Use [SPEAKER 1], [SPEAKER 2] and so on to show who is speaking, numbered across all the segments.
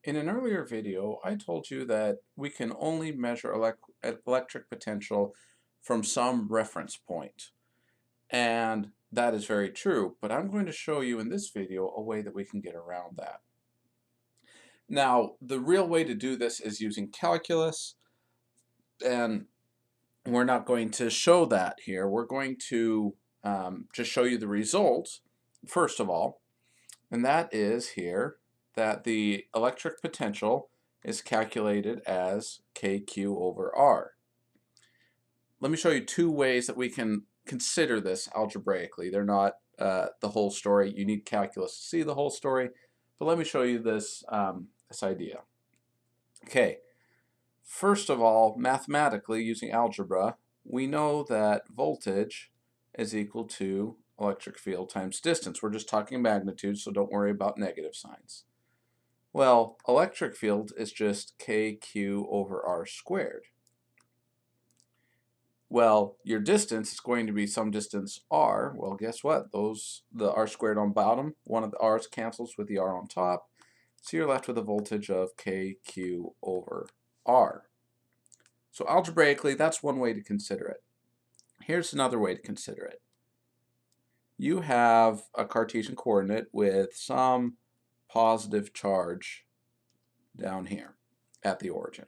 [SPEAKER 1] In an earlier video, I told you that we can only measure electric potential from some reference point. And that is very true, but I'm going to show you in this video a way that we can get around that. Now, the real way to do this is using calculus, and we're not going to show that here. We're going to just show you the result, first of all, and that is here that the electric potential is calculated as kq over r. Let me show you two ways that we can consider this algebraically. They're not the whole story. You need calculus to see the whole story, but let me show you this, this idea. Okay, first of all, mathematically, using algebra, we know that voltage is equal to electric field times distance. We're just talking magnitude, so don't worry about negative signs. Well, electric field is just kq over r squared. Well, your distance is going to be some distance r. Well, guess what? The r squared on bottom, one of the r's cancels with the r on top. So you're left with a voltage of kq over r. So algebraically, that's one way to consider it. Here's another way to consider it. You have a Cartesian coordinate with some positive charge down here at the origin.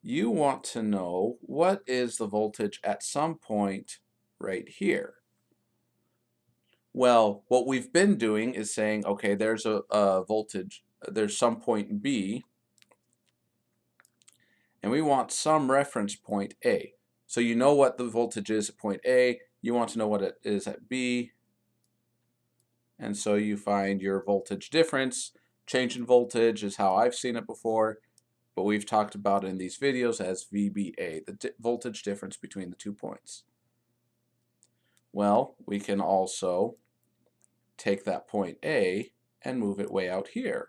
[SPEAKER 1] You want to know what is the voltage at some point right here. Well, what we've been doing is saying, okay, there's a voltage, there's some point B, and we want some reference point A. So you know what the voltage is at point A, you want to know what it is at B, and so you find your voltage difference. Change in voltage is how I've seen it before, but we've talked about it in these videos as VBA, the voltage difference between the 2 points. Well, we can also take that point A and move it way out here.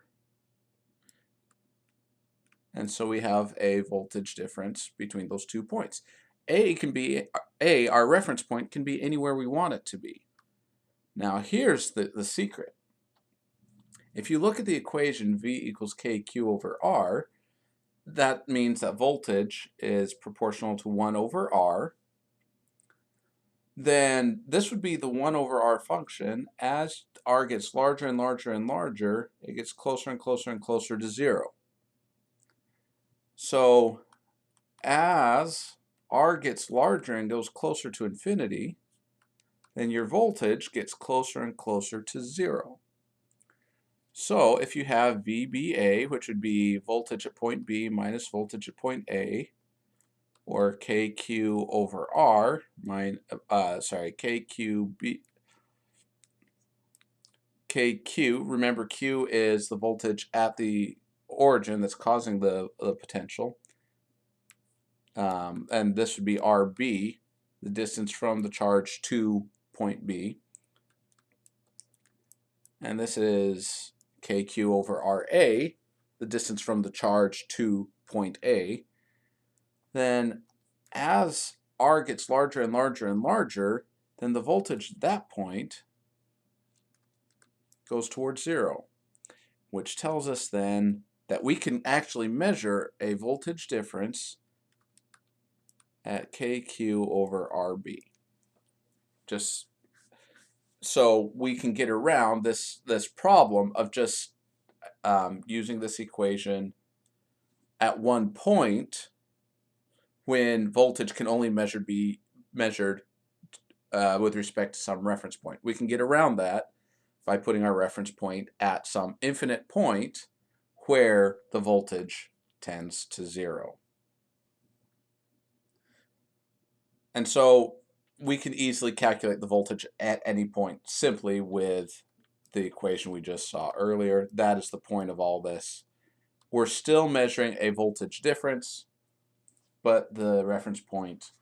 [SPEAKER 1] And so we have a voltage difference between those 2 points. Our reference point can be anywhere we want it to be. Now here's the secret. If you look at the equation V equals kq over r, that means that voltage is proportional to 1 over r. Then this would be the 1 over r function. As r gets larger and larger and larger, it gets closer and closer and closer to 0. So as r gets larger and goes closer to infinity, then your voltage gets closer and closer to 0. So if you have VBA, which would be voltage at point B minus voltage at point A, or KQ over R, KQ, remember Q is the voltage at the origin that's causing the potential, and this would be RB, the distance from the charge to point B, and this is KQ over RA, the distance from the charge to point A. Then as R gets larger and larger and larger, then the voltage at that point goes towards 0, which tells us then that we can actually measure a voltage difference at KQ over RB. Just so we can get around this problem of just using this equation at one point when voltage can only be measured with respect to some reference point. We can get around that by putting our reference point at some infinite point where the voltage tends to 0. And so we can easily calculate the voltage at any point simply with the equation we just saw earlier. That is the point of all this. We're still measuring a voltage difference, but the reference point,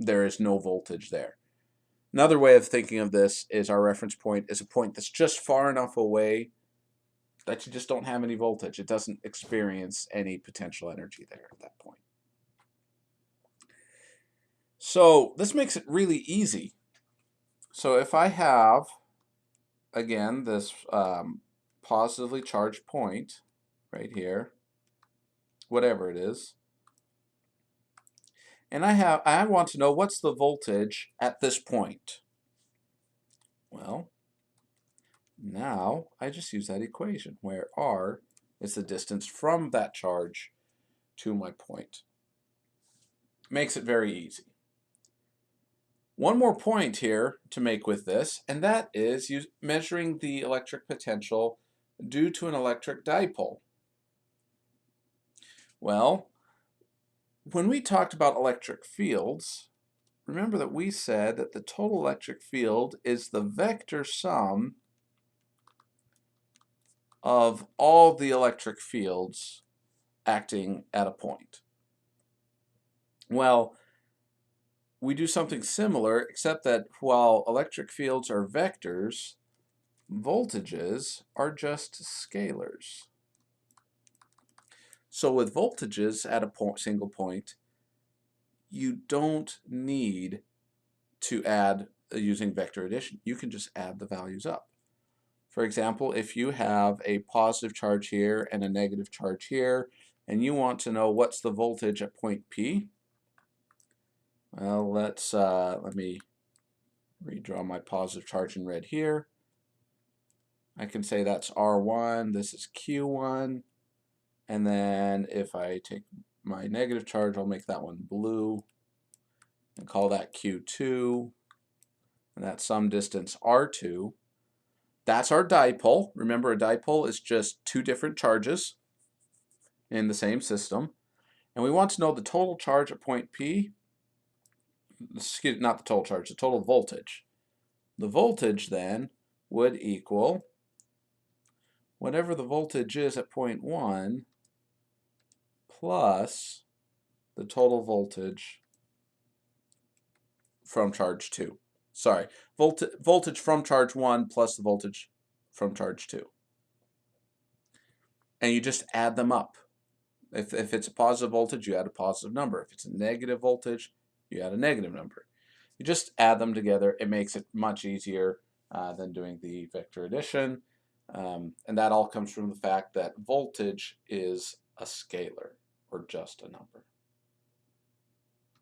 [SPEAKER 1] there is no voltage there. Another way of thinking of this is our reference point is a point that's just far enough away that you just don't have any voltage. It doesn't experience any potential energy there at that point. So this makes it really easy. So if I have, again, this positively charged point right here, whatever it is. And I want to know what's the voltage at this point. Well, now I just use that equation where R is the distance from that charge to my point. Makes it very easy. One more point here to make with this, and that is measuring the electric potential due to an electric dipole. Well, when we talked about electric fields, remember that we said that the total electric field is the vector sum of all the electric fields acting at a point. Well, we do something similar, except that while electric fields are vectors, voltages are just scalars. So with voltages at a single point, you don't need to add using vector addition. You can just add the values up. For example, if you have a positive charge here and a negative charge here, and you want to know what's the voltage at point P, well, let me redraw my positive charge in red here. I can say that's R1, this is Q1, and then if I take my negative charge, I'll make that one blue and call that Q2, and that's some distance R2. That's our dipole. Remember, a dipole is just two different charges in the same system. And we want to know the total charge at point P. Excuse, not the total charge, the total voltage. The voltage then would equal whatever the voltage is at point 1 plus the total voltage from charge 2. Sorry, voltage from charge 1 plus the voltage from charge 2. And you just add them up. If it's a positive voltage, you add a positive number. If it's a negative voltage, you add a negative number. You just add them together. It makes it much easier than doing the vector addition. And that all comes from the fact that voltage is a scalar, or just a number.